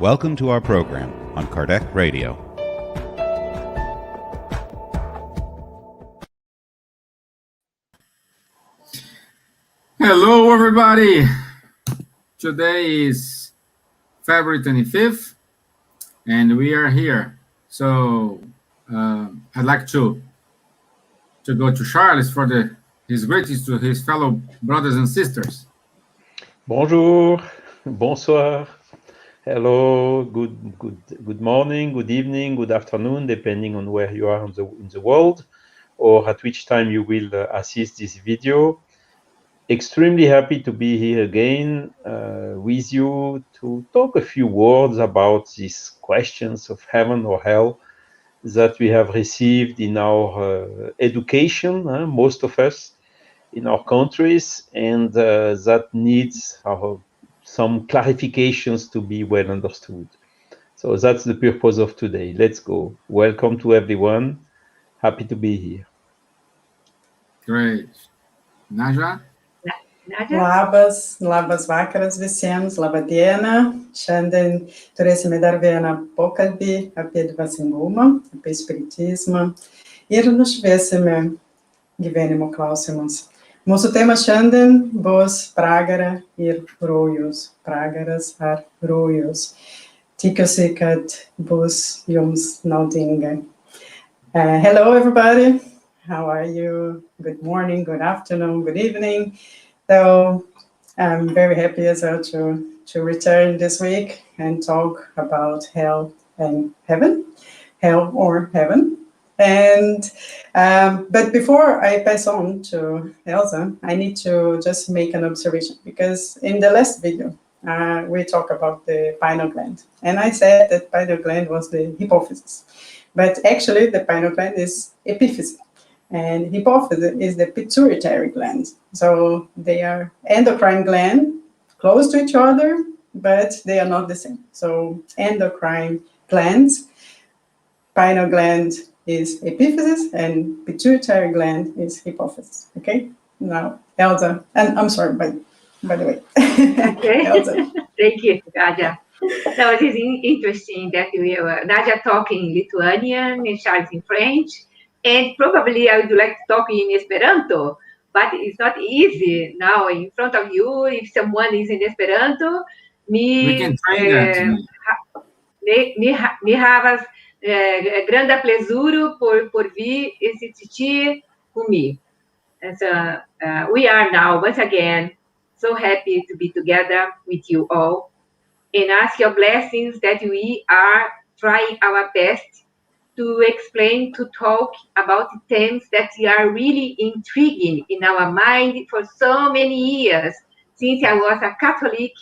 Welcome to our program on Kardec Radio. Hello, everybody. Today is February 25th, and we are here. So I'd like to go to Charles for his greetings to his fellow brothers and sisters. Bonjour, bonsoir, hello, good morning, good evening, good afternoon, depending on where you are in the world or at which time you will assist this video. Extremely happy to be here again with you to talk a few words about these questions of heaven or hell that we have received in our education, most of us in our countries, and that needs some clarifications to be well understood. So that's the purpose of today. Let's go. Welcome to everyone. Happy to be here. Great. Nadja? Labas vakaras visiems, laba diena. Šiandien turėsime dar vieną pokalbį apie dvasingumą, apie spiritizmą ir nušviesime gyvenimo klausimus. Mūsų tema šiandien bus pragara ir rojus. Pragaras ar rojus. Tikiuosi, kad bus jums naudinga. Hello, everybody. How are you? Good morning, good afternoon, good evening. So I'm very happy as well to return this week and talk about hell and heaven, hell or heaven. And but before I pass on to Elsa, I need to just make an observation, because in the last video we talked about the pineal gland, and I said that pineal gland was the hypophysis, but actually the pineal gland is epiphysis, and hypophysis is the pituitary gland. So they are endocrine gland, close to each other, but they are not the same. So endocrine glands, pineal gland is epiphysis, and pituitary gland is hypophysis. Okay, now Elsa, and I'm sorry, by the way. Okay. Elsa. Thank you, Nadja. Now it is interesting that we are Nadja talking in Lithuanian and Charles in French, and probably I would like to talk in Esperanto, but it's not easy now in front of you. If someone is in Esperanto, We can train that. me havas granda plezuro por vir assistir comigo. And so we are now once again so happy to be together with you all, and ask your blessings that we are trying our best to explain, to talk about themes that are really intriguing in our mind for so many years. Since I was a Catholic,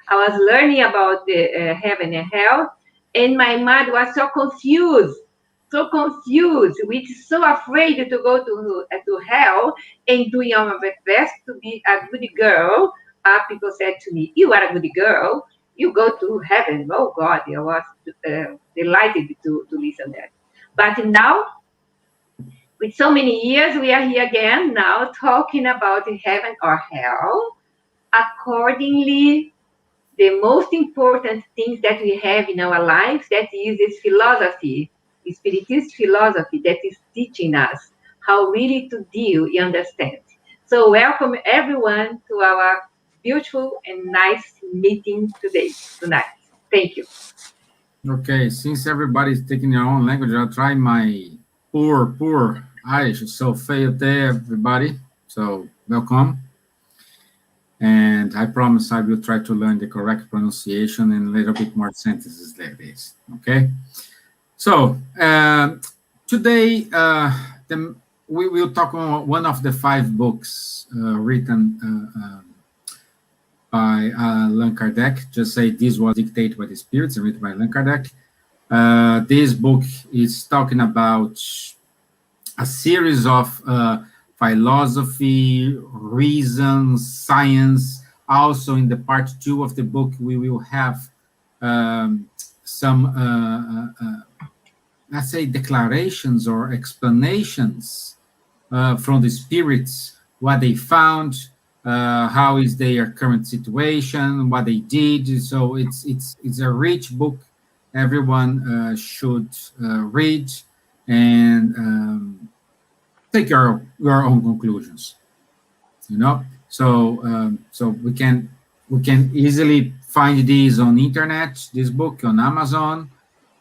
I was learning about the heaven and hell, and my mind was so confused, which is so afraid to go to hell, and doing our best to be a good girl. People said to me, "You are a good girl, you go to heaven." Oh God, I was delighted to listen to that. But now, with so many years, we are here again now talking about heaven or hell. Accordingly, the most important things that we have in our lives, that is this philosophy, the spiritist philosophy that is teaching us how really to deal and understand. So welcome everyone to our beautiful and nice meeting tonight. Thank you. Okay, since everybody's taking their own language, I'll try my poor Irish. So failed there, everybody. So welcome. And I promise I will try to learn the correct pronunciation and a little bit more sentences like this. Okay. So today we will talk on one of the 5 books written by Allan Kardec. Just say this was dictated by the spirits and written by Allan Kardec. This book is talking about a series of philosophy, reason, science. Also in the part 2 of the book, we will have some, let's say, declarations or explanations from the spirits, what they found, how is their current situation, what they did. So it's a rich book. Everyone should read and take your own conclusions. You know, so we can easily find these on internet. This book on Amazon,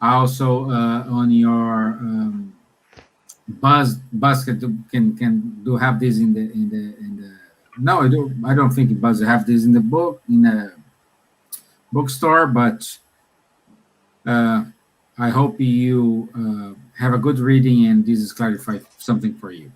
also on your Basket can do have this in the. No, I don't think Buzz have this in the bookstore, but I hope you have a good reading and this is clarified something for you.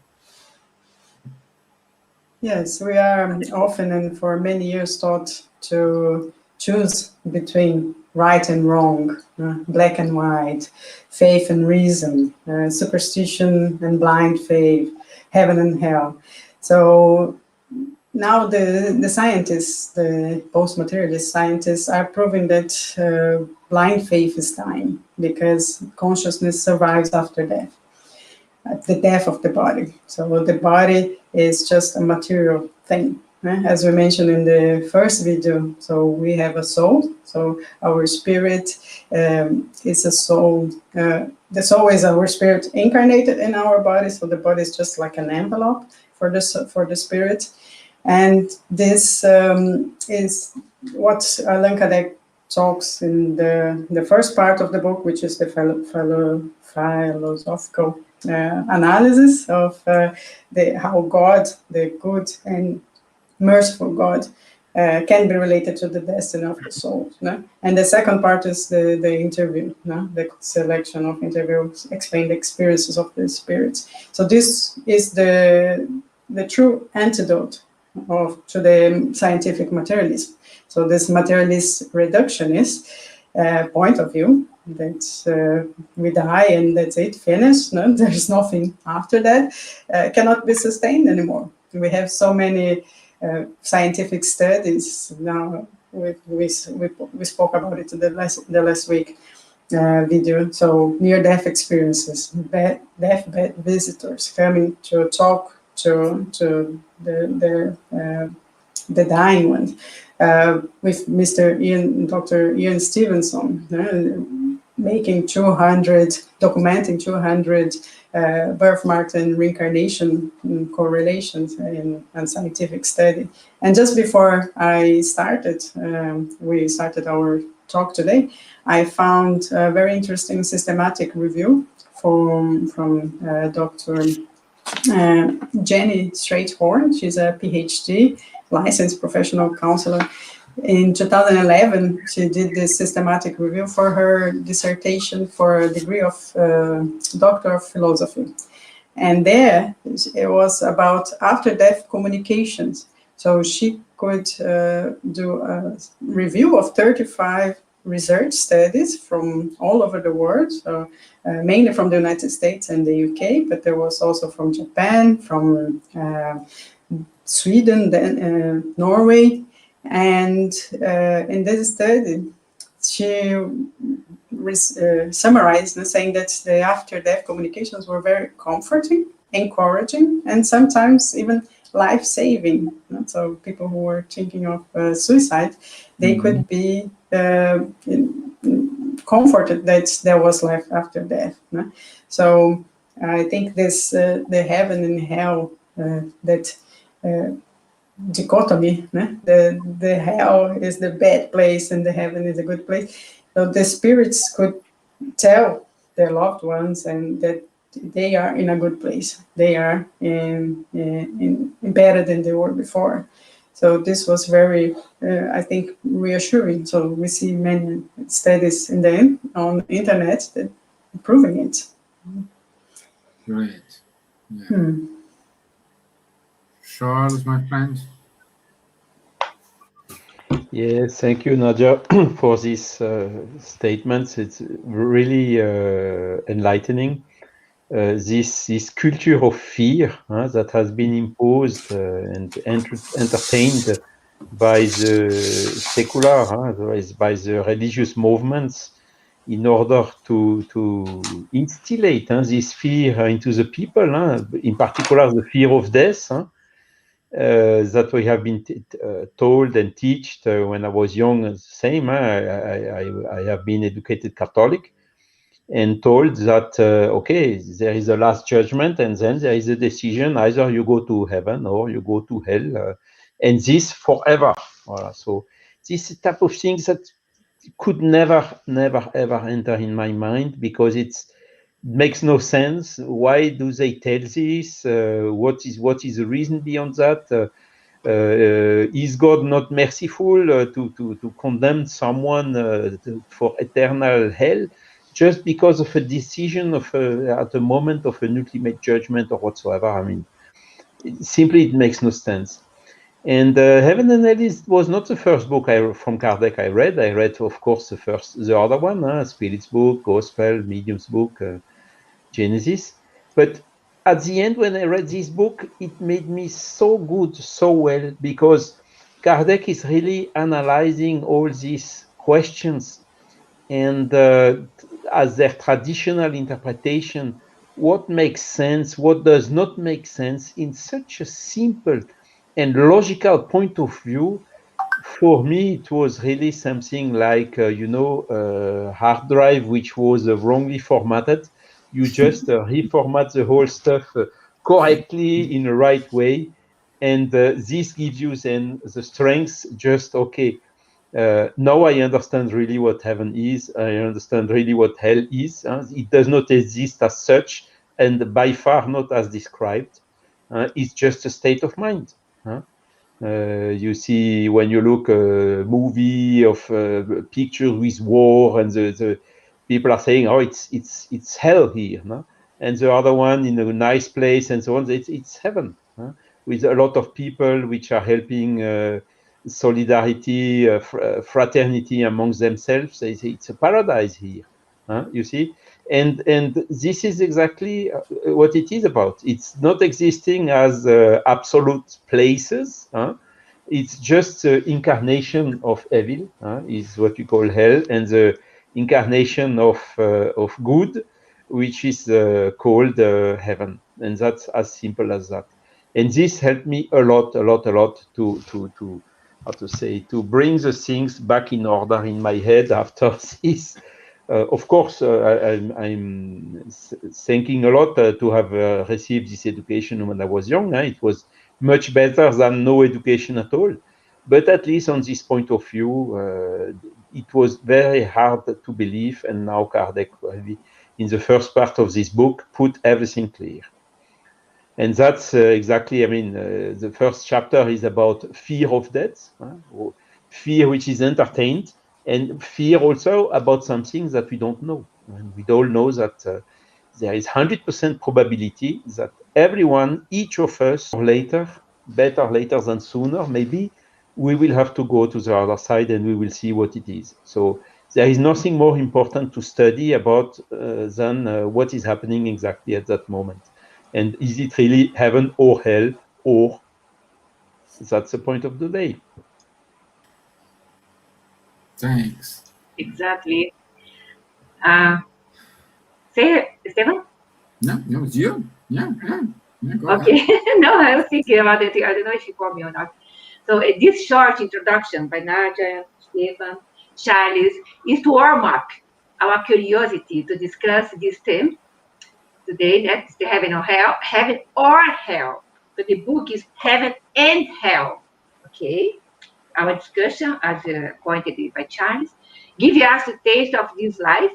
Yes, we are often and for many years taught to choose between right and wrong, black and white, faith and reason, superstition and blind faith, heaven and hell. So now the scientists, the post-materialist scientists, are proving that blind faith is dying because consciousness survives after death, the death of the body. So the body is just a material thing. As we mentioned in the first video, so we have a soul. So our spirit is a soul. The soul is our spirit incarnated in our body. So the body is just like an envelope for the spirit. And this is what Allan Kardec talks in the first part of the book, which is the philosophical analysis of how God, the good and merciful God, can be related to the destiny of the soul. No? And the second part is the interview, no? The selection of interviews, explain the experiences of the spirits. So this is the true antidote to the scientific materialism. So this materialist reductionist point of view, that we die and that's it, finished, no? There's nothing after that, cannot be sustained anymore. We have so many scientific studies now. We spoke about it in the last week video. So near-death experiences, death bed visitors coming to talk to the dying one, with Dr. Ian Stevenson, documenting 200 birthmarks and reincarnation correlations in scientific study. And just before we started our talk today, I found a very interesting systematic review from Dr. Jenny Straighthorn. She's a PhD, licensed professional counselor. In 2011, she did this systematic review for her dissertation for a degree of Doctor of Philosophy. And there, it was about after-death communications. So she could do a review of 35 research studies from all over the world, so mainly from the United States and the UK, but there was also from Japan, from Sweden, Norway. And in this study, she summarized saying that the after-death communications were very comforting, encouraging, and sometimes even life-saving. So people who were thinking of suicide, they could be comforted that there was life after death. So I think this, the heaven and hell, that dichotomy, the hell is the bad place and the heaven is a good place. So the spirits could tell their loved ones and that they are in a good place. They are in better than they were before. So this was very, I think, reassuring. So we see many studies on the internet that proving it. Great. Yeah. Charles, my friend. Yes, thank you, Nadja, for these statements. It's really enlightening. This culture of fear that has been imposed and entertained by the secular, by the religious movements, in order to instillate this fear into the people, in particular the fear of death. that we have been told and taught when I was young. Same, I have been educated Catholic and told that, okay, there is a last judgment and then there is a decision, either you go to heaven or you go to hell, and this forever. So this type of things that could never, ever enter in my mind, because it makes no sense. Why do they tell this? What is the reason beyond that? Is God not merciful to condemn someone for eternal hell just because of a decision at the moment of an ultimate judgment or whatsoever? I mean, it makes no sense. And Heaven and Hell was not the first book from Kardec I read. I read, of course, the other one, Spirit's book, Gospel, Medium's book, Genesis. But at the end, when I read this book, it made me so good, so well, because Kardec is really analyzing all these questions and as their traditional interpretation, what makes sense, what does not make sense, in such a simple and logical point of view. For me, it was really something like, hard drive which was wrongly formatted. You just reformat the whole stuff correctly in the right way, and this gives you then the strength. Just okay. Now I understand really what heaven is. I understand really what hell is. It does not exist as such, and by far not as described. It's just a state of mind. You see, when you look a movie of pictures with war, and the people are saying, "Oh, it's hell here," no? And the other one in a nice place and so on. It's heaven, with a lot of people which are helping, solidarity, fraternity amongst themselves. They say it's a paradise here. You see, and this is exactly what it is about. It's not existing as absolute places. It's just the incarnation of evil, is what we call hell, and the incarnation of good, which is called heaven. And that's as simple as that. And this helped me a lot to how to say, to bring the things back in order in my head after this. Of course, I'm thanking a lot to have received this education when I was young. It was much better than no education at all. But at least on this point of view, it was very hard to believe. And now Kardec, in the first part of this book, put everything clear. And that's exactly, I mean, the first chapter is about fear of death, or fear which is entertained, and fear also about something that we don't know. And we all know that there is 100% probability that everyone, each of us, or later, better later than sooner, maybe, we will have to go to the other side and we will see what it is. So there is nothing more important to study about than what is happening exactly at that moment. And is it really heaven or hell, or that's the point of the day. Thanks. Exactly. Say, Stevan? No, it's you. Yeah, go Okay. ahead. No, I was thinking about it. I don't know if you called me or not. So this short introduction by Nadja, Stevan, Charles, is to warm up our curiosity to discuss this theme today. That's the heaven or hell. So the book is Heaven and Hell. Okay. Our discussion, as pointed by Charles, give us a taste of this life.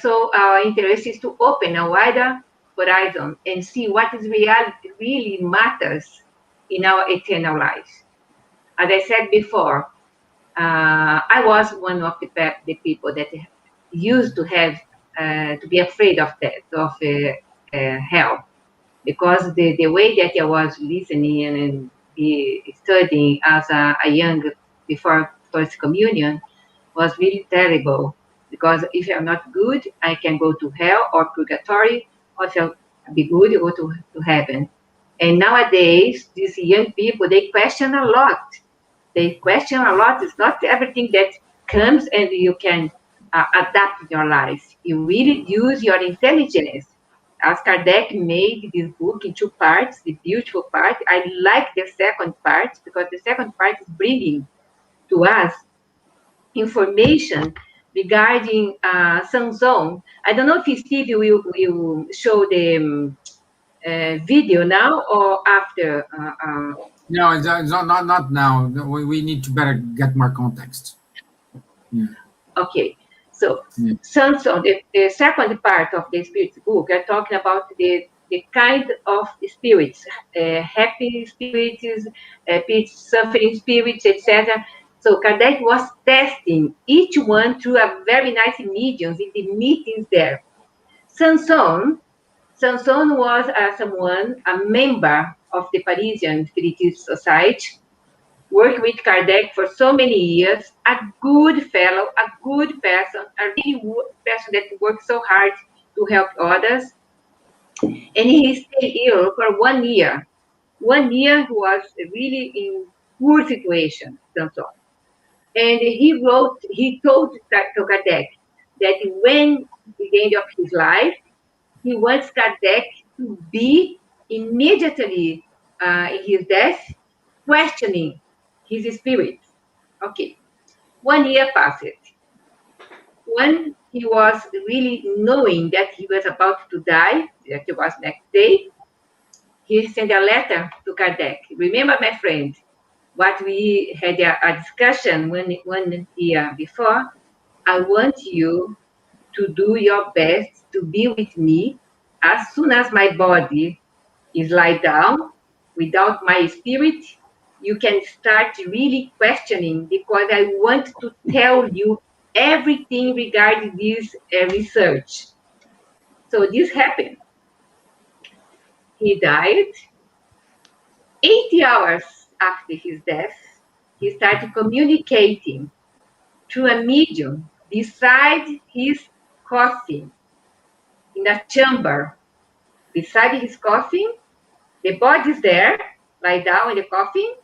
So our interest is to open a wider horizon and see what is really matters in our eternal lives. As I said before, I was one of the people that used to have to be afraid of death, of hell, because the way that I was listening and studying as a young before First Communion was really terrible. Because if I'm not good, I can go to hell or purgatory, or if I'll be good, go to heaven. And nowadays, these young people, they question a lot. They question a lot. It's not everything that comes and you can adapt in your life. You really use your intelligence as Kardec made this book in two parts, the beautiful part. I like the second part because the second part is bringing to us information regarding Sanson. I don't know if Steve will show the video now or after. No, it's not now. We need to better get more context. Yeah. Okay, so Sanson, the second part of the Spirit's book, are talking about the kind of spirits, happy spirits, suffering spirits, etc. So Kardec was testing each one through a very nice mediums in the meetings there. Sanson was a member of the Parisian Spiritist Society, worked with Kardec for so many years, a good fellow, a good person, a really person that worked so hard to help others. And he stayed ill for 1 year. 1 year he was really in poor situation, Sanson. And he told to Kardec that when the end of his life, he wants Kardec to be immediately in his death, questioning his spirit. Okay. 1 year passed. When he was really knowing that he was about to die, that it was next day, he sent a letter to Kardec. Remember, my friend, what we had a discussion 1 year before? I want you to do your best to be with me as soon as my body is lie down without my spirit. You can start really questioning because I want to tell you everything regarding this research. So this happened. He died. 80 hours after his death, he started communicating through a medium beside his coffin, in a chamber beside his coffin. The body is there, lie down in the coffin,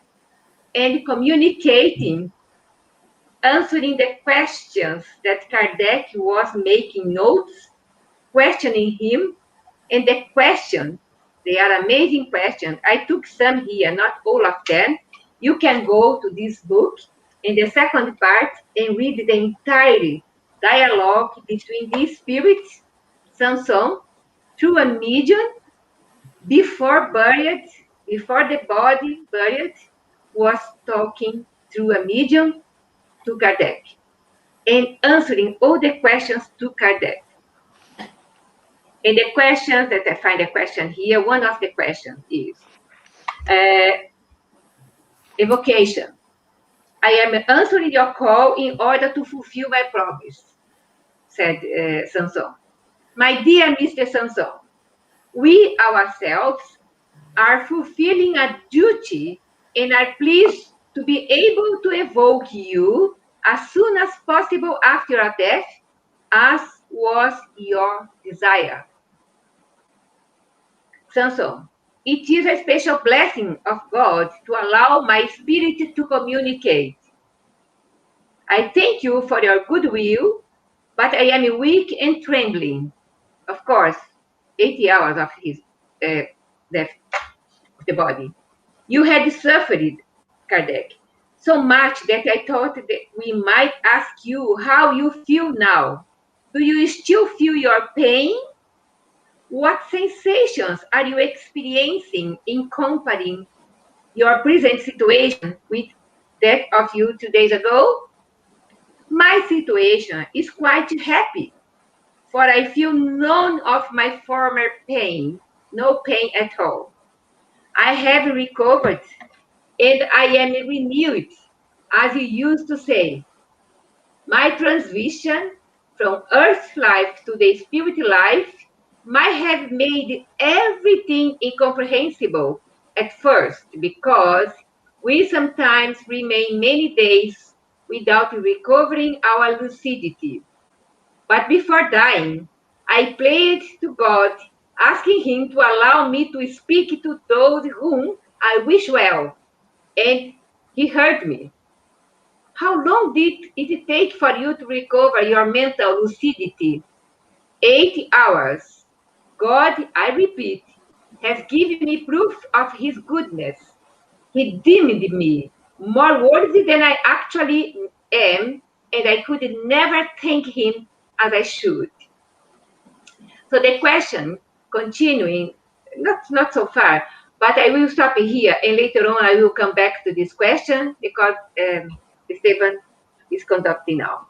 and communicating, answering the questions that Kardec was making notes, questioning him, and the questions, they are amazing questions. I took some here, not all of them. You can go to this book in the second part and read the entire dialogue between these spirits, Sanson, through a medium before the body buried, was talking through a medium to Kardec and answering all the questions to Kardec. And the questions that I find a question here, one of the questions is evocation. I am answering your call in order to fulfill my promise, said Sanson. My dear Mr. Sanson, we ourselves are fulfilling a duty and are pleased to be able to evoke you as soon as possible after your death, as was your desire. Sanson, it is a special blessing of God to allow my spirit to communicate. I thank you for your goodwill, but I am weak and trembling. Of course, 80 hours of his death of the body. You had suffered, Kardec, so much that I thought that we might ask you how you feel now. Do you still feel your pain? What sensations are you experiencing in comparing your present situation with that of you 2 days ago? My situation is quite happy, for I feel none of my former pain, no pain at all. I have recovered and I am renewed, as you used to say. My transition from earth life to the spirit life might have made everything incomprehensible at first, because we sometimes remain many days without recovering our lucidity. But before dying, I prayed to God, asking him to allow me to speak to those whom I wish well, and he heard me. How long did it take for you to recover your mental lucidity? 8 hours. God, I repeat, has given me proof of his goodness. He deemed me more worthy than I actually am, and I could never thank him as I should. So the question, continuing, not so far, but I will stop here, and later on I will come back to this question because Stevan is conducting now.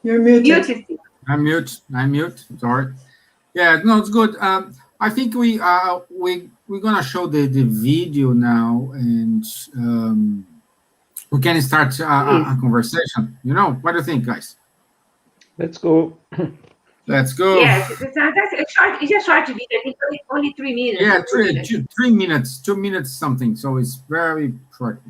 You're muted. Mute, Stevan. I'm mute. Sorry. Yeah, no, it's good. I think we're gonna show the video now, and we can start a conversation. You know, what do you think, guys? Let's go. Let's go. Yes, it's a short video. I think only 3 minutes. Yeah, or 4 minutes. 3 minutes, 2 minutes something. So it's very short.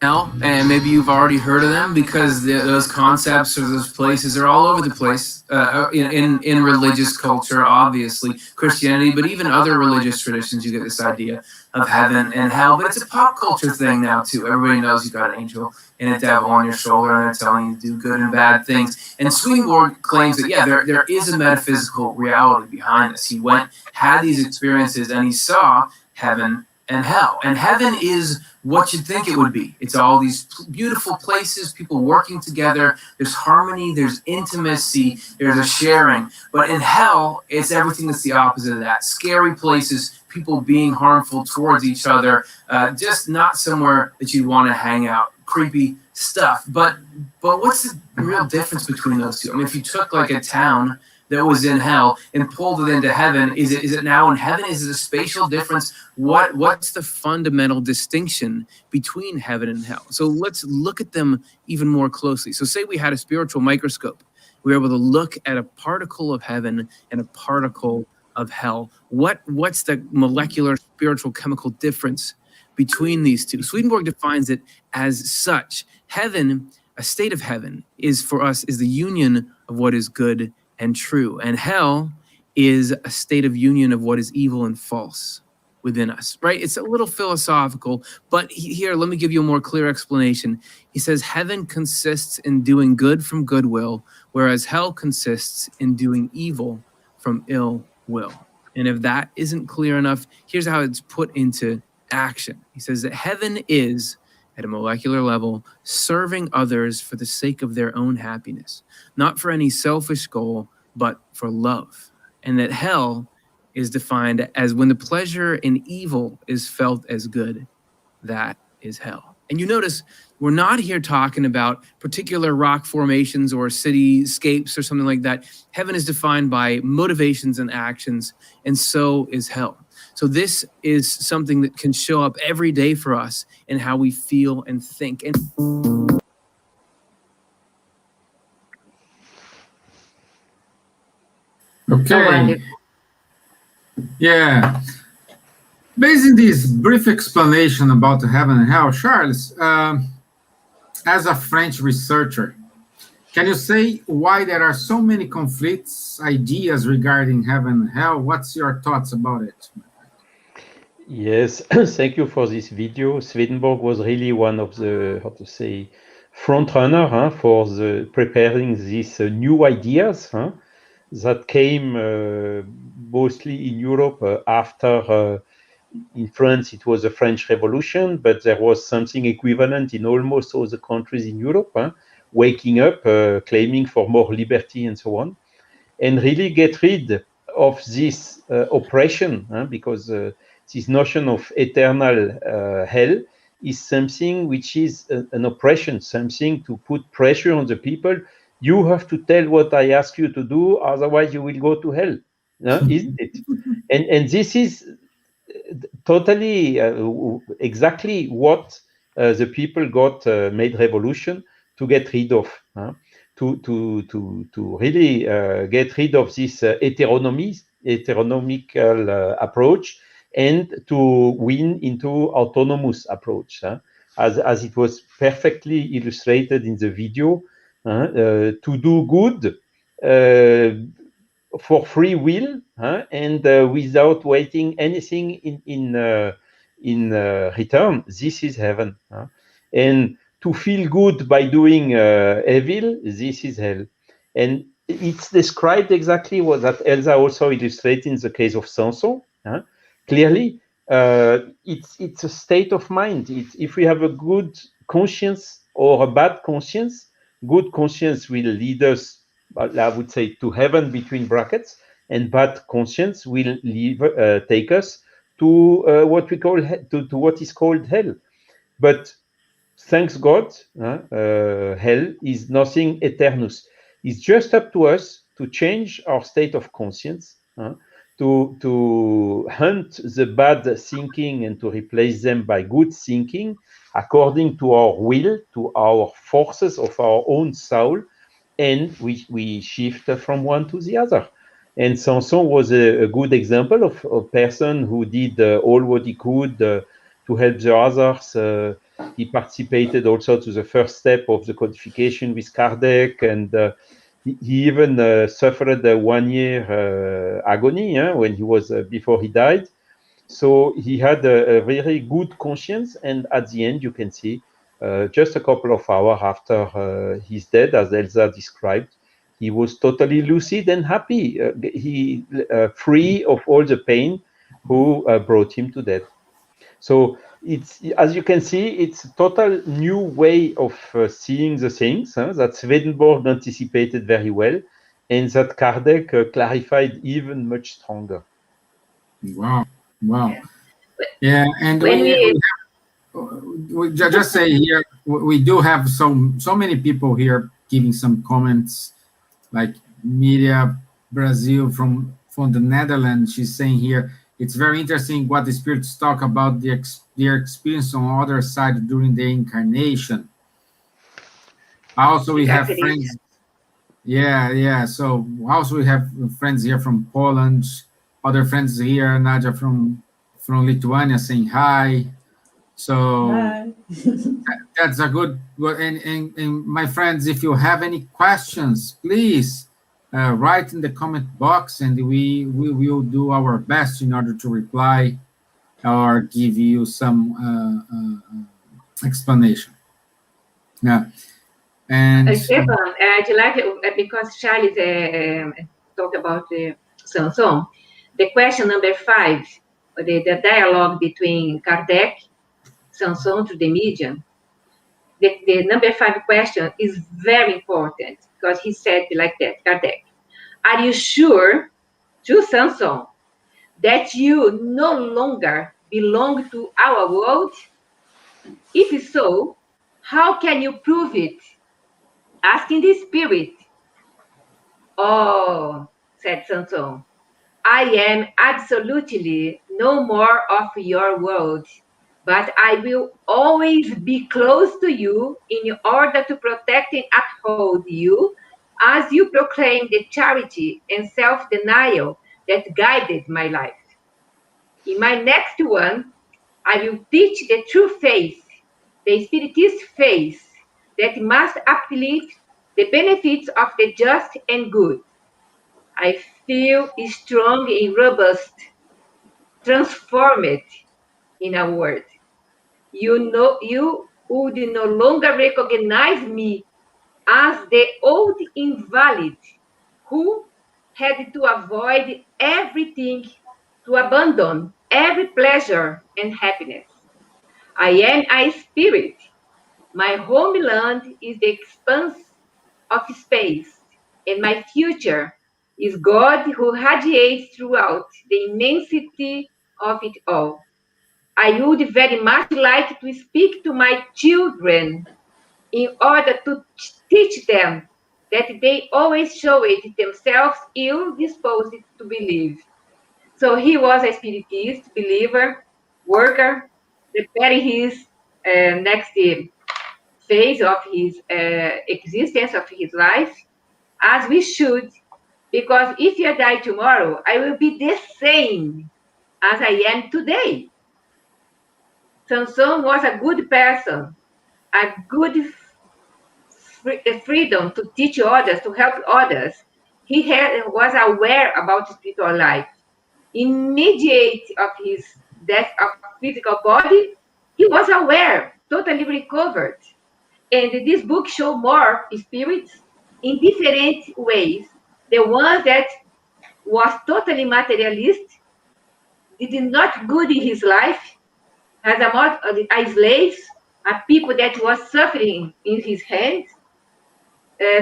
And maybe you've already heard of them because those concepts or those places are all over the place in religious culture, obviously Christianity, but even other religious traditions. You get this idea of heaven and hell, but it's a pop culture thing now too. Everybody knows you've got an angel and a devil on your shoulder, and they're telling you to do good and bad things. And Swedenborg claims that there is a metaphysical reality behind this. He had these experiences, and he saw heaven and hell. And heaven is what you'd think it would be. It's all these beautiful places, people working together. There's harmony, there's intimacy, there's a sharing. But in hell, it's everything that's the opposite of that. Scary places, people being harmful towards each other, just not somewhere that you'd want to hang out. Creepy stuff. But what's the real difference between those two? I mean, if you took like a town that was in hell and pulled it into heaven, is it now in heaven? Is it a spatial difference? What's the fundamental distinction between heaven and hell? So let's look at them even more closely. So say we had a spiritual microscope. We were able to look at a particle of heaven and a particle of hell. What's the molecular, spiritual, chemical difference between these two? Swedenborg defines it as such. Heaven, a state of heaven, is for us is the union of what is good and true. And hell is a state of union of what is evil and false within us, right? It's a little philosophical, but here, let me give you a more clear explanation. He says heaven consists in doing good from goodwill, whereas hell consists in doing evil from ill will. And if that isn't clear enough, here's how it's put into action. He says that heaven is, at a molecular level, serving others for the sake of their own happiness, not for any selfish goal, but for love. And that hell is defined as when the pleasure in evil is felt as good, that is hell. And you notice we're not here talking about particular rock formations or cityscapes or something like that. Heaven is defined by motivations and actions, and so is hell. So this is something that can show up every day for us in how we feel and think. Okay. Yeah. Based on this brief explanation about heaven and hell, Charles, as a French researcher, can you say why there are so many conflicts, ideas regarding heaven and hell? What's your thoughts about it? Yes, thank you for this video. Swedenborg was really one of the, front runner for preparing these new ideas that came mostly in Europe after, in France, it was the French Revolution, but there was something equivalent in almost all the countries in Europe, waking up, claiming for more liberty and so on, and really get rid of this oppression, because this notion of eternal hell is something which is an oppression, something to put pressure on the people. You have to tell what I ask you to do, otherwise you will go to hell, isn't it? And this is totally exactly what the people got made revolution to get rid of, to really get rid of this heteronomical approach, and to win into autonomous approach, as it was perfectly illustrated in the video, to do good for free will, and without waiting anything in return, this is heaven. And to feel good by doing evil, this is hell. And it's described exactly what that Elsa also illustrated in the case of Samson. Clearly, it's a state of mind. If we have a good conscience or a bad conscience, good conscience will lead us, I would say, to heaven between brackets, and bad conscience will take us to what we call to what is called hell. But thanks God, hell is nothing eternus. It's just up to us to change our state of conscience, to hunt the bad thinking and to replace them by good thinking according to our will, to our forces of our own soul, and we shift from one to the other. And Samson was a good example of a person who did all what he could to help the others. He participated also to the first step of the codification with Kardec, and he even suffered a 1 year agony when he was before he died. So he had a very good conscience, and at the end, you can see just a couple of hours after his death, as Elsa described, he was totally lucid and happy. He free of all the pain who brought him to death. So it's, as you can see, it's a total new way of seeing the things that Swedenborg anticipated very well, and that Kardec clarified even much stronger. Wow. Yeah, and When we just say here, we do have so many people here giving some comments, like Miriam Brazil from the Netherlands. She's saying here, it's very interesting what the spirits talk about their experience on the other side during the incarnation. Also, we have friends. Yeah. So also we have friends here from Poland, other friends here, Nadja from Lithuania saying hi. So Hi. that's a good. And my friends, if you have any questions, please write in the comment box, and we will do our best in order to reply or give you some explanation. Yeah. And Stevan, I'd like, because Charles talked about Samson, the question number 5, the dialogue between Kardec, Samson to the medium, the number 5 question is very important, because he said like that, Kardec, are you sure, to Samson, that you no longer belong to our world? If so, how can you prove it? Asking the spirit. Oh, said Samson, I am absolutely no more of your world, but I will always be close to you in order to protect and uphold you as you proclaim the charity and self-denial that guided my life. In my next one, I will teach the true faith, the Spiritist faith, that must uplift the benefits of the just and good. I feel strong and robust, transformed, in a word. You would no longer recognize me as the old invalid who had to avoid everything, to abandon every pleasure and happiness. I am a spirit. My homeland is the expanse of space, and my future is God who radiates throughout the immensity of it all. I would very much like to speak to my children in order to teach them that they always show it themselves ill disposed to believe. So he was a spiritist, believer, worker, preparing his next phase of his existence, of his life, as we should, because if I die tomorrow, I will be the same as I am today. Samson was a good person, a good freedom to teach others, to help others. Was aware about spiritual life. Immediate of his death of physical body, he was aware, totally recovered. And this book shows more spirits in different ways. The one that was totally materialist, did not good in his life, has a slaves, a people that was suffering in his hands,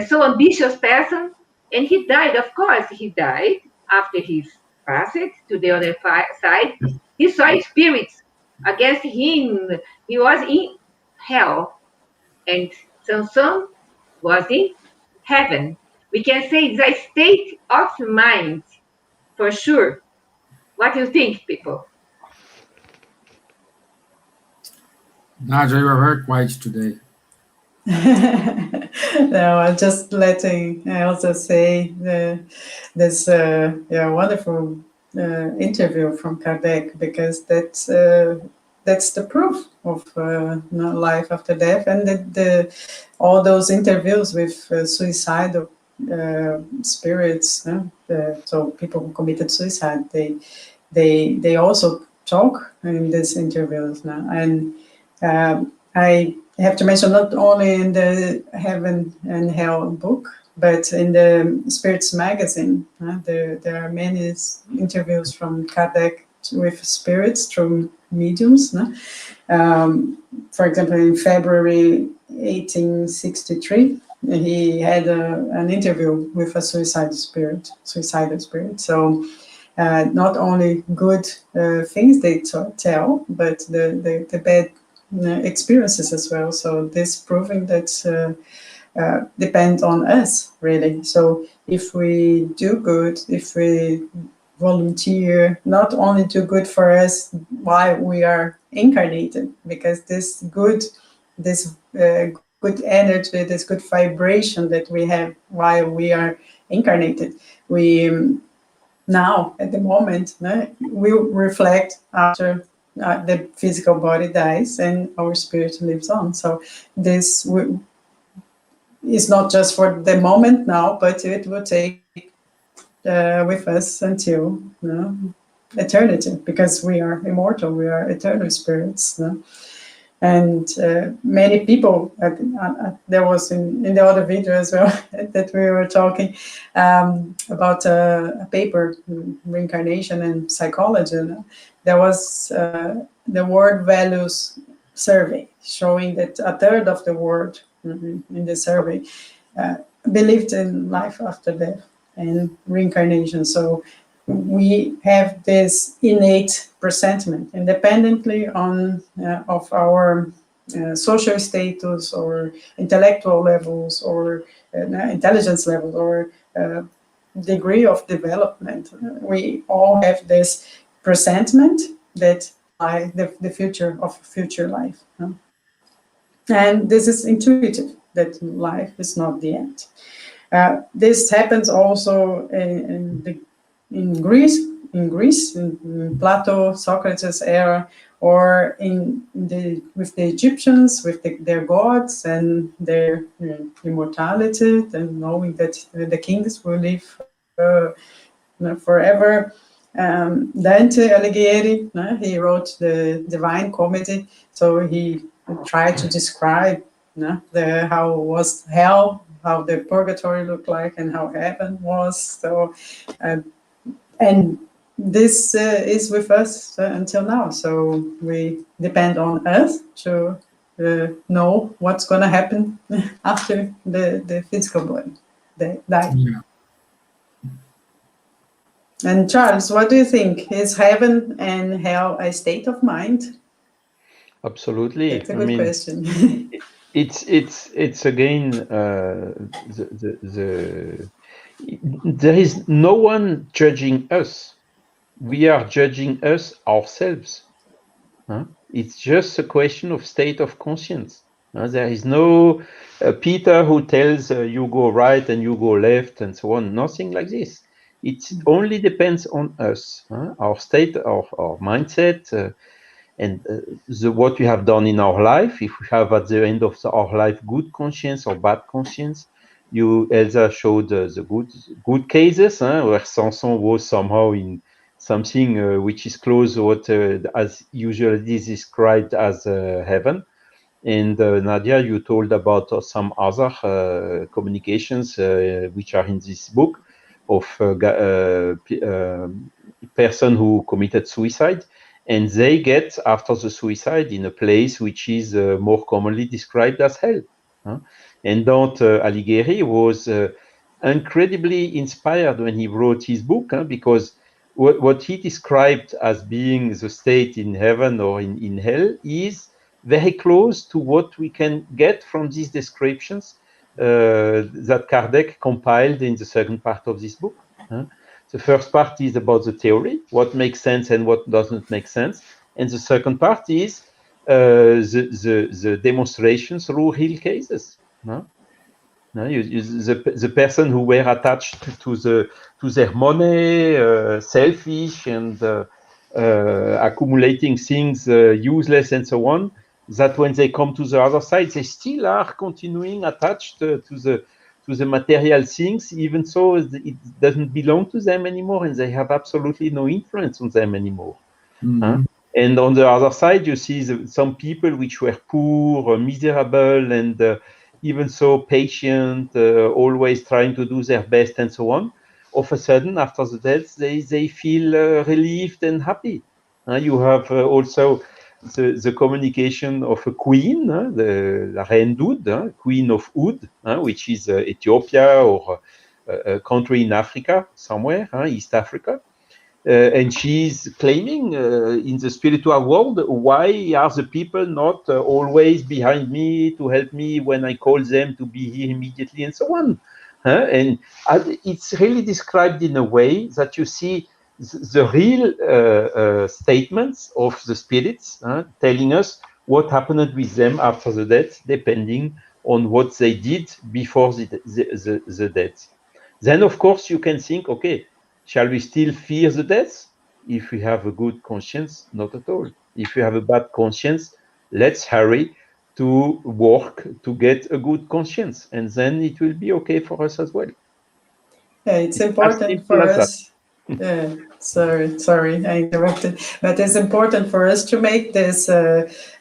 so ambitious person, and he died. Of course, he died after his passed to the other side. He saw spirits against him. He was in hell, and Samson was in heaven. We can say it's a state of mind, for sure. What do you think, people? Nadja, you are very quiet today. No, I'm just letting Elsa say this wonderful interview from Kardec, because that's the proof of life after death, and all those interviews with suicidal spirits. So people who committed suicide, they also talk in these interviews now, and I have to mention not only in the Heaven and Hell book, but in the Spirits magazine. There are many interviews from Kardec with spirits through mediums. For example, in February 1863, he had an interview with a suicidal spirit. So not only good things they tell, but the bad experiences as well. So this proving that depends on us, really. So if we do good, if we volunteer, not only do good for us while we are incarnated, because this good energy, this good vibration that we have while we are incarnated, we now at the moment will reflect after the physical body dies and our spirit lives on. So this is not just for the moment now, but it will take with us until eternity, because we are immortal, we are eternal spirits. And many people, there was in the other video as well that we were talking about a paper, reincarnation and psychology. There was the world values survey showing that a third of the world in the survey believed in life after death and reincarnation. So we have this innate presentiment, independently of our social status or intellectual levels or intelligence levels or degree of development. We all have this presentiment that the future of future life. And this is intuitive, that life is not the end. This happens also in Greece, in Plato, Socrates era, or with the Egyptians, with their gods and their immortality, and knowing that the kings will live forever. Dante Alighieri, he wrote the Divine Comedy, so he tried to describe how was hell, how the purgatory looked like, and how heaven was. So, and this is with us until now. So we depend on us to know what's going to happen after the physical body die. Yeah. And Charles, what do you think? Is heaven and hell a state of mind? Absolutely. That's a good question. It's again there is no one judging us. We are judging us ourselves. It's just a question of state of conscience. There is no Peter who tells you go right and you go left and so on. Nothing like this. It only depends on us, our state, our mindset, and what we have done in our life. If we have at the end of our life good conscience or bad conscience. Elsa showed the good cases, where Samson was somehow in something which is close to what as usually is described as heaven. And Nadja, you told about some other communications which are in this book of person who committed suicide, and they get after the suicide in a place which is more commonly described as hell. And Dante Alighieri was incredibly inspired when he wrote his book, because what he described as being the state in heaven or in hell is very close to what we can get from these descriptions that Kardec compiled in the second part of this book. The first part is about the theory, what makes sense and what doesn't make sense. And the second part is the demonstrations through real cases. The person who were attached to their money, selfish and accumulating things useless and so on, that when they come to the other side, they still are continuing attached to the material things, even though it doesn't belong to them anymore, and they have absolutely no influence on them anymore. And on the other side, you see some people which were poor, miserable, and even so patient, always trying to do their best and so on. All of a sudden, after the death, they feel relieved and happy. You have also the communication of a queen, la Reine d'Oud, Queen of Oud, which is Ethiopia or a country in Africa, somewhere, East Africa. And she's claiming in the spiritual world, why are the people not always behind me to help me when I call them to be here immediately and so on? And it's really described in a way that you see the real statements of the spirits telling us what happened with them after the death, depending on what they did before the death. Then, of course, you can think, okay, shall we still fear the death? If we have a good conscience, not at all. If we have a bad conscience, let's hurry to work to get a good conscience, and then it will be okay for us as well. Yeah, it's important for us. Sorry, I interrupted. But it's important for us to make this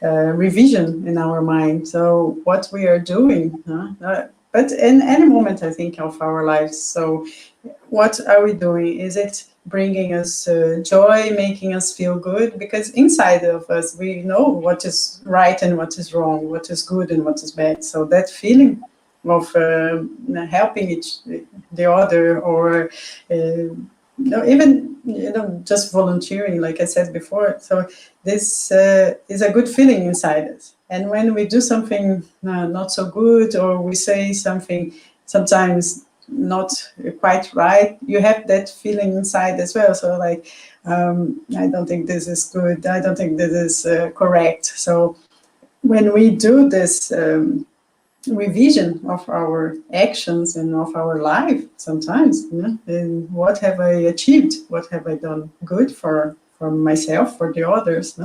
revision in our mind. So what we are doing, but in any moment, I think, of our lives. So what are we doing? Is it bringing us joy, making us feel good? Because inside of us, we know what is right and what is wrong, what is good and what is bad. So that feeling of helping the other, or even just volunteering, like I said before. So this is a good feeling inside us. And when we do something not so good, or we say something sometimes not quite right, you have that feeling inside as well. So like, I don't think this is good. I don't think this is correct. So when we do this revision of our actions and of our life, sometimes, and what have I achieved? What have I done good for myself, for the others?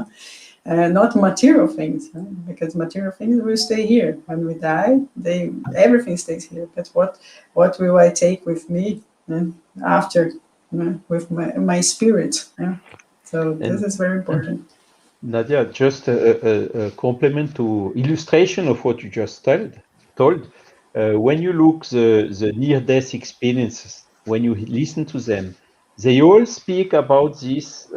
Not material things, because material things will stay here. When we die, everything stays here. But what will I take with me after, with my spirit? So this is very important. Nadja, just a complement to illustration of what you just told. When you look the near-death experiences, when you listen to them, they all speak about this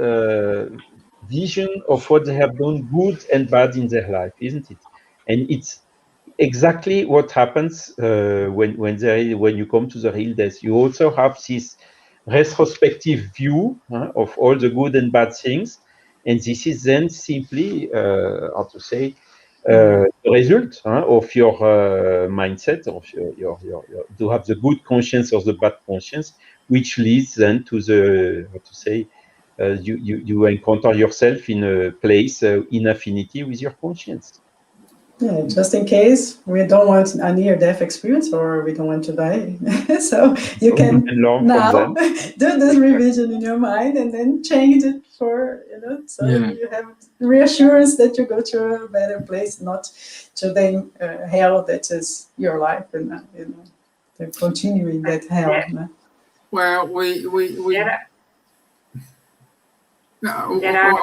vision of what they have done good and bad in their life, isn't it? And it's exactly what happens when you come to the real death. You also have this retrospective view of all the good and bad things, and this is then simply how to say the result of your mindset, of your to have the good conscience or the bad conscience, which leads then to the how to say you encounter yourself in a place in affinity with your conscience. Yeah, just in case we don't want a near-death experience, or we don't want to die. So you can now do this revision in your mind and then change it for, so you have reassurance that you go to a better place, not to the hell that is your life, and continuing that hell. Well, There are.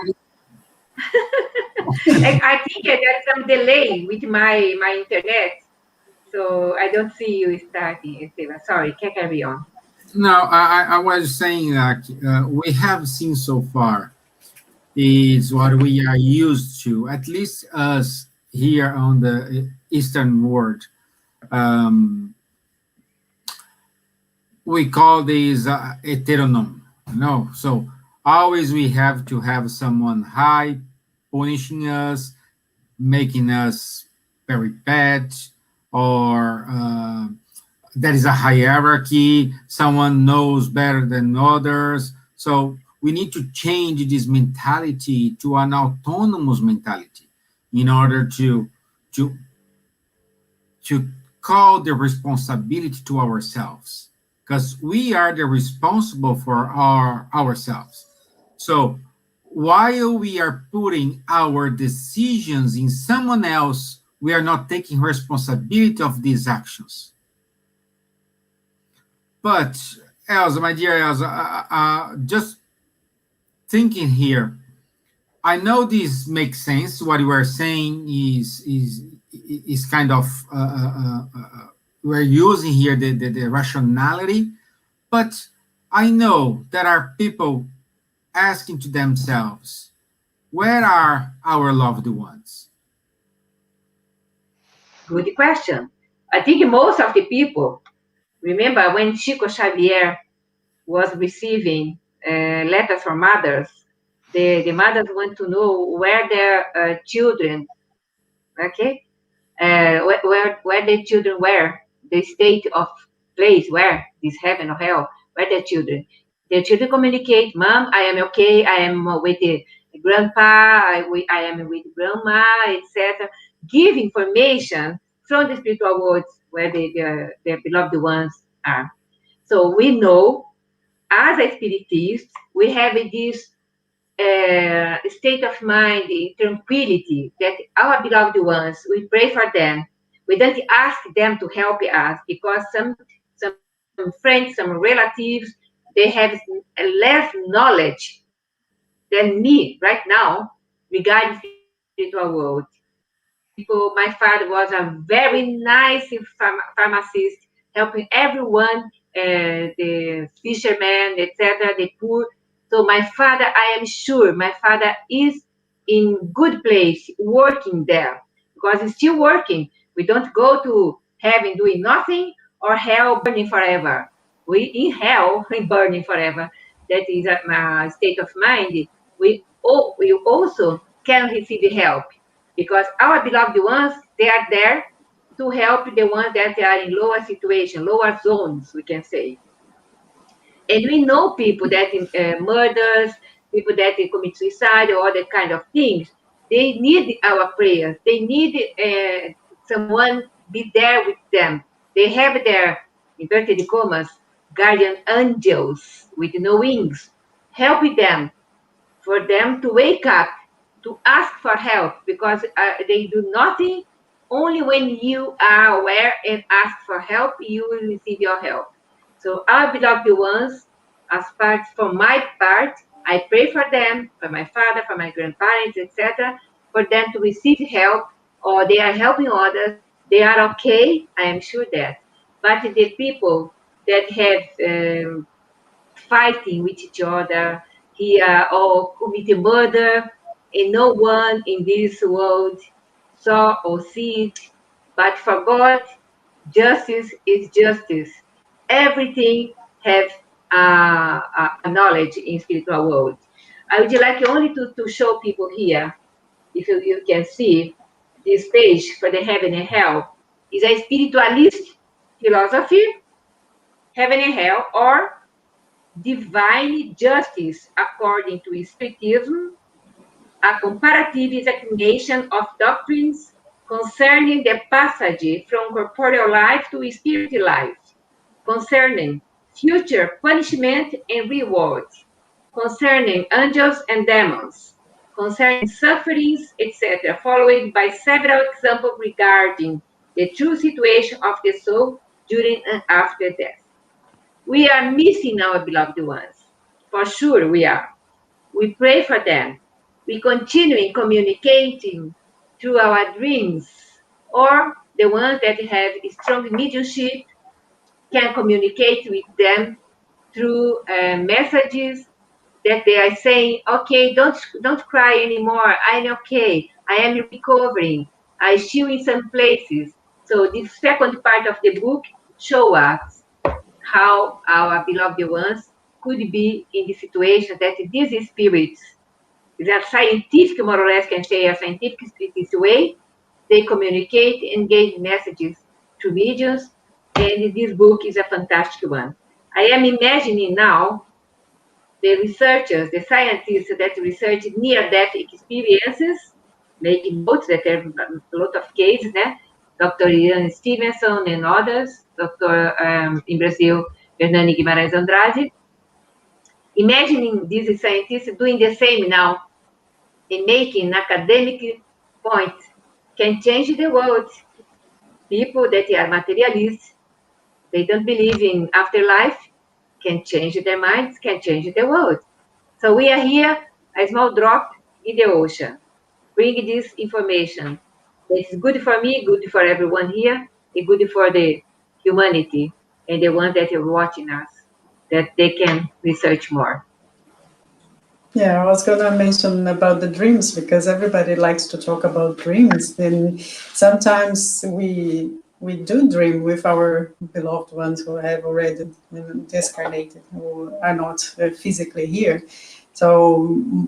I think there's some delay with my internet, so I don't see you starting, Stevan. Sorry, can carry on. No, I was saying that we have seen so far is what we are used to, at least us here on the Eastern world. Um, we call these heteronym. No, so always we have to have someone high punishing us, making us very bad, or there is a hierarchy, someone knows better than others. So we need to change this mentality to an autonomous mentality in order to to call the responsibility to ourselves, because we are the responsible for ourselves. So while we are putting our decisions in someone else, we are not taking responsibility of these actions. But Elsa, my dear Elsa, just thinking here, I know this makes sense. What you are saying is kind of we're using here the rationality, but I know there are people asking to themselves, where are our loved ones? Good question. I think most of the people remember when Chico Xavier was receiving letters from mothers. The mothers want to know where their children, okay, where the children were, the state of place where this heaven or hell, where their children. Their children communicate, Mom, I am okay, I am with the grandpa, I am with grandma, etc. Give information from the spiritual worlds where their beloved ones are. So we know, as a spiritist, we have this state of mind, tranquility, that our beloved ones, we pray for them. We don't ask them to help us, because some friends, some relatives, they have less knowledge than me right now regarding spiritual world. People, my father was a very nice pharmacist, helping everyone, the fishermen, etc., the poor. So my father, I am sure my father is in good place, working there, because he's still working. We don't go to heaven doing nothing, or hell burning forever. We in hell burning forever. That is a state of mind. We also can receive help, because our beloved ones, they are there to help the ones that are in lower situation, lower zones, we can say. And we know people that murders, people that commit suicide or other kind of things. They need our prayers. They need someone be there with them. They have their inverted commas guardian angels with no wings, helping them, for them to wake up, to ask for help, because they do nothing. Only when you are aware and ask for help, you will receive your help. So our beloved ones, as part, for my part, I pray for them, for my father, for my grandparents, etc., for them to receive help, or they are helping others. They are okay, I am sure that. But the people that have fighting with each other here, or committing murder, and no one in this world saw or see it. But for God, justice is justice. Everything have a knowledge in spiritual world. I would like only to show people here, if you can see this page for the heaven and hell, is a spiritualist philosophy, heaven and hell, or divine justice according to Spiritism, a comparative examination of doctrines concerning the passage from corporeal life to spirit life, concerning future punishment and reward, concerning angels and demons, concerning sufferings, etc., followed by several examples regarding the true situation of the soul during and after death. We are missing our beloved ones. For sure we are. We pray for them. We continue communicating through our dreams, or the ones that have strong mediumship can communicate with them through messages that they are saying, okay, don't cry anymore. I'm okay. I am recovering. I still in some places. So this second part of the book show us how our beloved ones could be in the situation that these spirits, that scientific, more or less, can say a scientific way, they communicate and give messages to mediums, and this book is a fantastic one. I am imagining now the researchers, the scientists that research near-death experiences, making notes that there are a lot of cases, né? Dr. Ian Stevenson and others, Dr. In Brazil, Hernani Guimarães Andrade. Imagining these scientists doing the same now and making academic points can change the world. People that are materialists, they don't believe in afterlife, can change their minds, can change the world. So we are here, a small drop in the ocean, bring this information. It's good for me, good for everyone here, and good for the humanity and the ones that are watching us, that they can research more. Yeah, I was going to mention about the dreams because everybody likes to talk about dreams. And sometimes we do dream with our beloved ones who have already discarnated, who are not physically here. So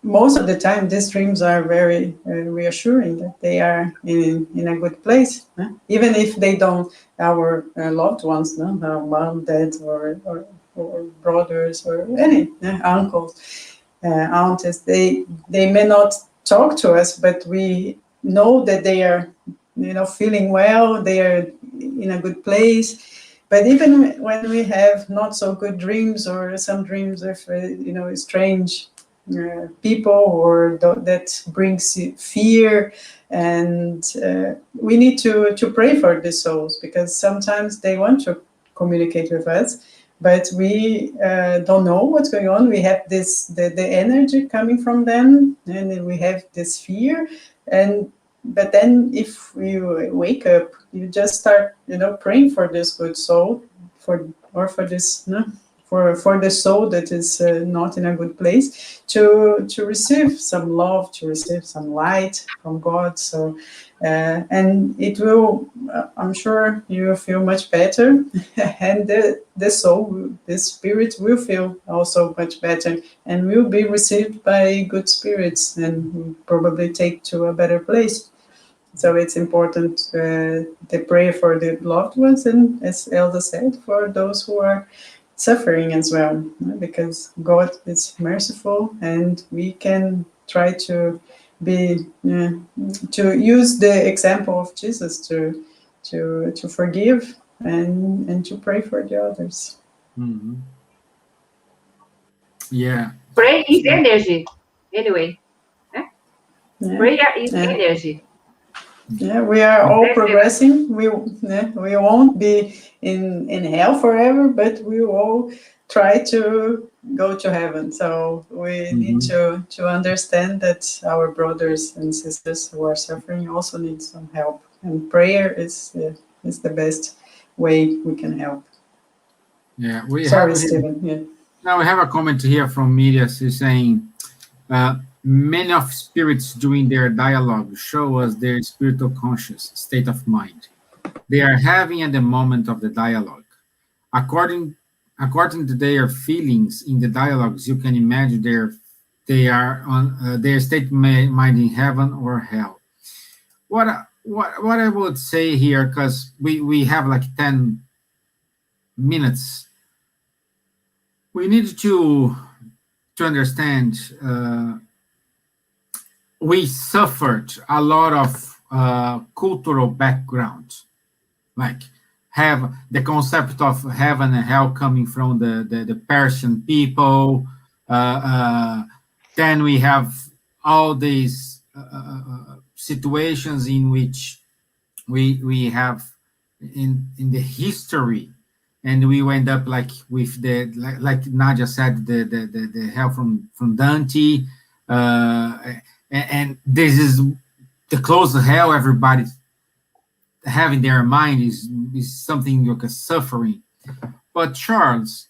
most of the time, these dreams are very reassuring that they are in a good place, even if they don't, our loved ones, our mom, dad, or brothers, or any uncles, aunts. They may not talk to us, but we know that they are, feeling well. They are in a good place. But even when we have not so good dreams, or some dreams of strange people, or that brings fear, and we need to pray for these souls, because sometimes they want to communicate with us, but we don't know what's going on. We have the energy coming from them, and then we have this fear. But then if you wake up, you just start praying for this good soul, for this for the soul that is not in a good place, to receive some love, to receive some light from God. So and it will, I'm sure you will feel much better, and the soul, the spirit will feel also much better, and will be received by good spirits, and will probably take to a better place. So it's important to pray for the loved ones, and as Elsa said, for those who are suffering as well, because God is merciful, and we can try to be to use the example of Jesus to forgive and to pray for the others. Mm-hmm. Yeah. Prayer is energy, anyway. Yeah. Prayer is energy. Yeah, we are all progressing. We won't be in hell forever, but we will all try to go to heaven. So we need to understand that our brothers and sisters who are suffering also need some help, and prayer is the best way we can help. Yeah, Sorry, Stevan. Yeah. Now we have a comment here from media saying, many of spirits during their dialogue show us their spiritual conscious state of mind they are having at the moment of the dialogue. According to their feelings in the dialogues, you can imagine they are on their state of mind in heaven or hell. What I would say here, because we have like 10 minutes, we need to understand. We suffered a lot of cultural background, like have the concept of heaven and hell coming from the Persian people. Then we have all these situations in which we have in the history and we end up like with the like Nadja said, the hell from Dante, and this is the close hell everybody have in their mind is something like a suffering. But Charles,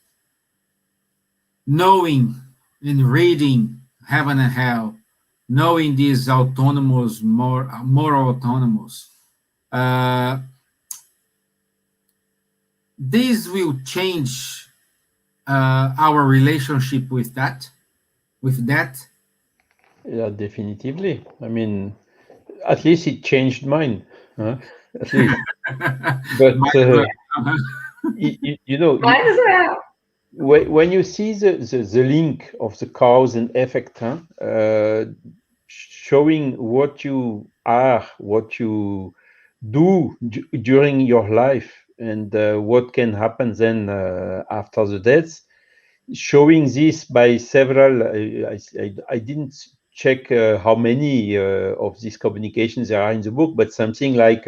knowing and reading heaven and hell, knowing these autonomous, moral autonomous, this will change our relationship with that. Yeah, definitively. I mean, at least it changed mine. Huh? At least. But you know, Might as well. when you see the link of the cause and effect, showing what you are, what you do during your life, and what can happen then after the death, showing this by several, I didn't check how many of these communications there are in the book, but something like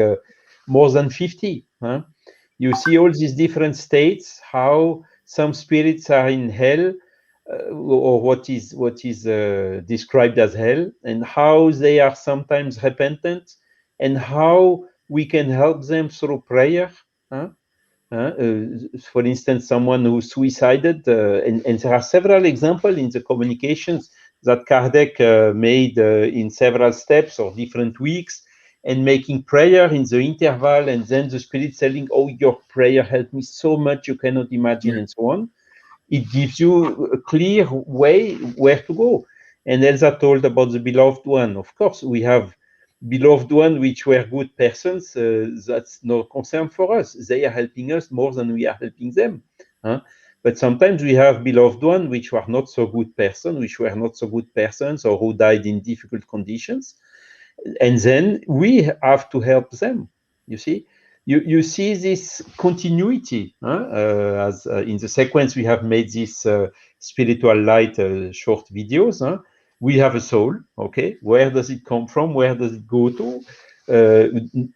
more than 50. Huh? You see all these different states, how some spirits are in hell, or what is described as hell, and how they are sometimes repentant, and how we can help them through prayer. Huh? For instance, someone who suicided, and there are several examples in the communications that Kardec made in several steps or different weeks, and making prayer in the interval, and then the spirit telling, "Oh, your prayer helped me so much, you cannot imagine," and so on. It gives you a clear way where to go. And Elsa told about the beloved one. Of course, we have beloved one which were good persons. That's no concern for us. They are helping us more than we are helping them. Huh? But sometimes we have beloved one which were not so good persons, or who died in difficult conditions. And then we have to help them. You see, you see this continuity, as in the sequence we have made this spiritual light short videos. We have a soul. Okay, where does it come from? Where does it go to?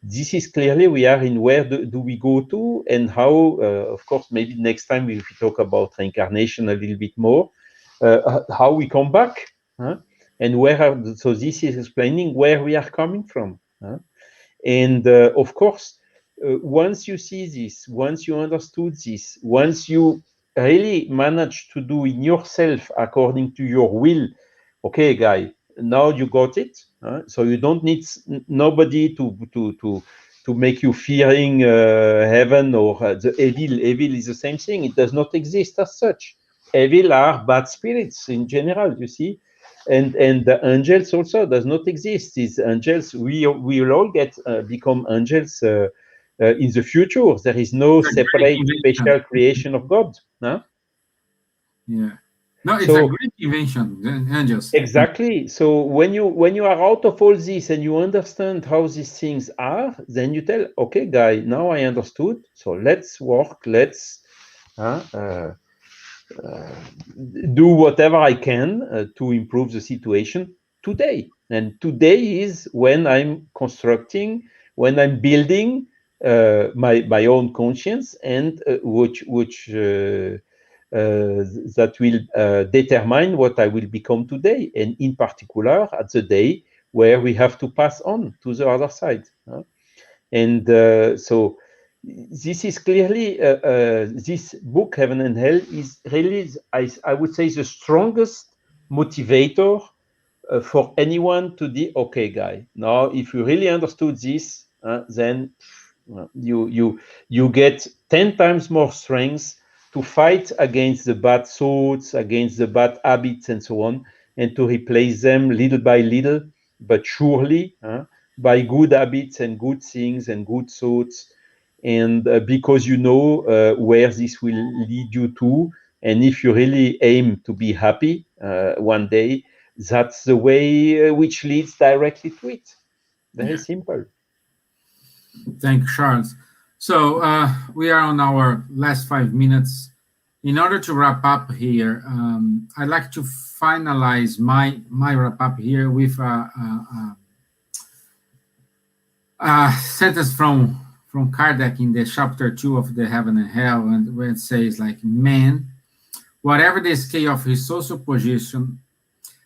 This is clearly we are in where do we go to, and how. Of course, maybe next time if we talk about reincarnation a little bit more, how we come back. And so this is explaining where we are coming from. And of course, once you see this, once you understood this, once you really manage to do in yourself according to your will, okay, guy, now you got it. So you don't need nobody to make you fearing heaven or the evil. Evil is the same thing. It does not exist as such. Evil are bad spirits in general, you see. And the angels also does not exist. These angels, we will all get become angels in the future. There is no separate special creation of God. Huh? Yeah. No, it's So, a great invention, angels. Exactly. So when you are out of all this and you understand how these things are, then you tell, okay, guy, now I understood. So let's work. Let's do whatever I can to improve the situation today. And today is when I'm constructing, when I'm building my own conscience, and which that will determine what I will become today, and in particular at the day where we have to pass on to the other side. And so this is clearly, this book, Heaven and Hell, is really, I would say, the strongest motivator for anyone to do, okay, guy, now if you really understood this, then you get 10 times more strength to fight against the bad thoughts, against the bad habits, and so on, and to replace them little by little, but surely, by good habits and good things and good thoughts. And because you know where this will lead you to, and if you really aim to be happy one day, that's the way which leads directly to it. Very simple. Thank you, Charles. So we are on our last 5 minutes. In order to wrap up here, I'd like to finalize my wrap up here with a sentence from from Kardec in the chapter 2 of the Heaven and Hell, and where it says, like, man, whatever the scale of his social position,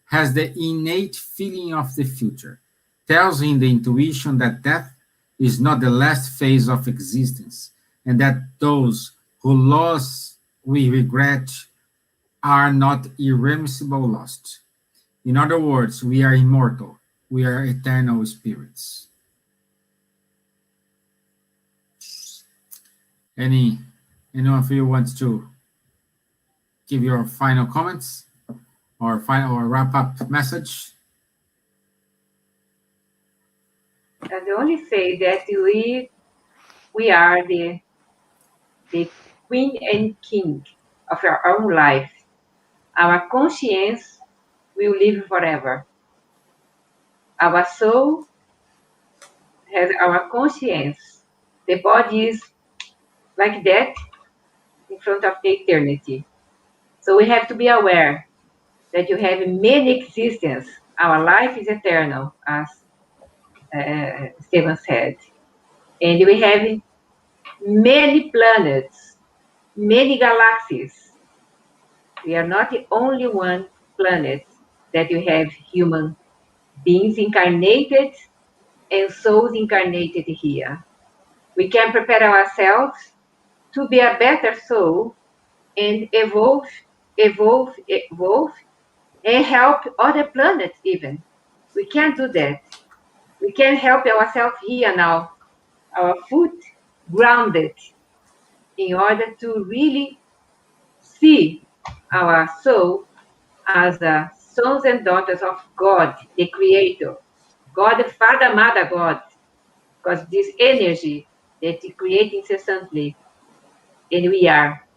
has the innate feeling of the future, tells him the intuition that death is not the last phase of existence, and that those who lost we regret are not irreversible lost. In other words, we are immortal. We are eternal spirits. Anyone of you wants to give your final comments or wrap-up message? I only say that we are the queen and king of our own life. Our conscience will live forever. Our soul has our conscience. The body is like that in front of the eternity. So we have to be aware that you have many existences. Our life is eternal, as Stevan said. And we have many planets, many galaxies. We are not the only one planet that you have human beings incarnated and souls incarnated here. We can prepare ourselves to be a better soul and evolve, and help other planets even. We can do that. We can help ourselves here now, our foot grounded, in order to really see our soul as sons and daughters of God, the Creator, God, the Father, Mother, God, because this energy that He creates incessantly, and we are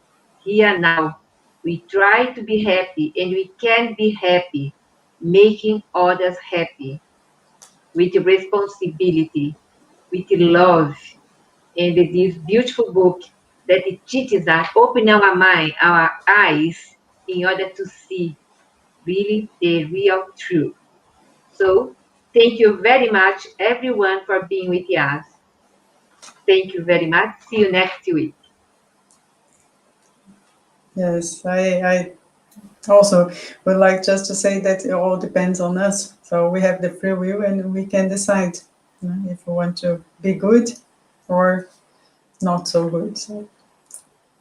here now. We try to be happy, and we can be happy, making others happy, with responsibility, with love, and this beautiful book that it teaches us, open our mind, our eyes, in order to see really the real truth. So, thank you very much, everyone, for being with us. Thank you very much. See you next week. Yes, I also would like just to say that it all depends on us. So we have the free will and we can decide if we want to be good or not so good. So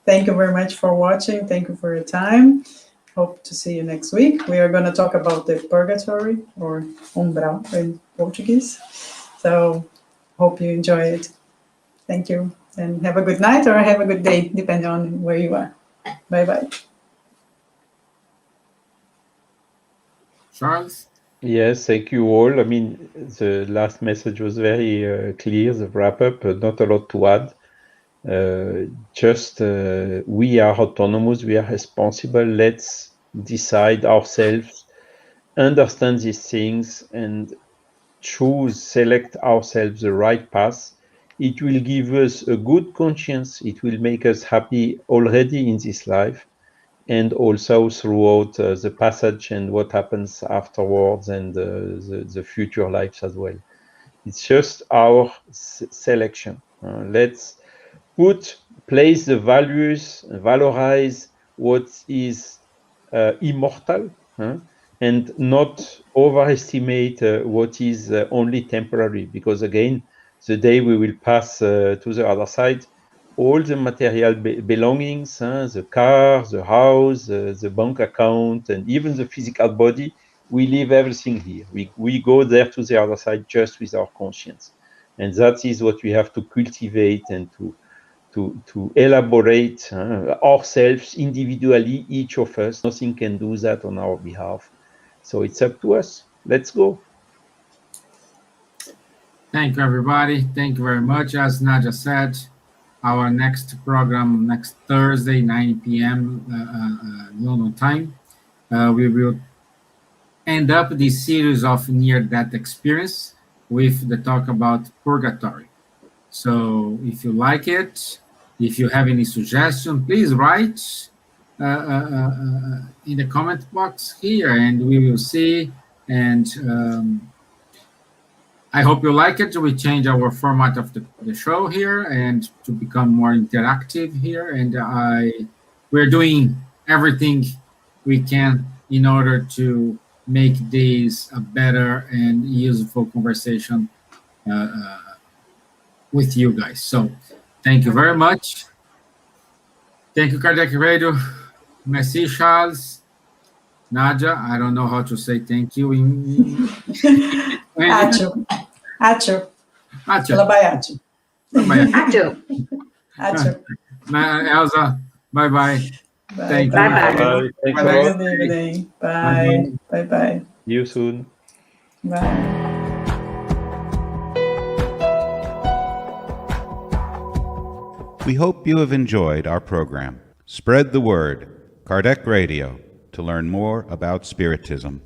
thank you very much for watching. Thank you for your time. Hope to see you next week. We are going to talk about the purgatory or umbral in Portuguese. So hope you enjoy it. Thank you and have a good night or have a good day, depending on where you are. Bye-bye. Charles? Yes, thank you all. I mean, the last message was very clear, the wrap-up, not a lot to add. Just we are autonomous, we are responsible. Let's decide ourselves, understand these things, and select ourselves the right path. It will give us a good conscience. It will make us happy already in this life, and also throughout the passage and what happens afterwards, and the future lives as well. It's just our selection. Let's place the values, valorize what is immortal, and not overestimate what is only temporary, because again, the day we will pass to the other side, all the material belongings, the car, the house, the bank account, and even the physical body, we leave everything here. We go there to the other side just with our conscience. And that is what we have to cultivate and to elaborate ourselves individually, each of us. Nothing can do that on our behalf. So it's up to us. Let's go. Thank you, everybody. Thank you very much. As Nadja said, our next program next Thursday, 9 p.m. London time. We will end up this series of near-death experience with the talk about purgatory. So if you like it, if you have any suggestion, please write in the comment box here, and we will see. And I hope you like it. We change our format of the show here and to become more interactive here. And we're doing everything we can in order to make this a better and useful conversation with you guys. So thank you very much. Thank you, Kardec Radio. Merci, Charles. Nadja, I don't know how to say thank you in Acho. Acho. Acho. Labayacho. Acho. Acho. Elsa, bye-bye. Thank you. Bye-bye. Bye. Thanks a Have a lot. good evening. Bye. Bye-bye. See you soon. Bye. We hope you have enjoyed our program. Spread the word, Kardec Radio, to learn more about Spiritism.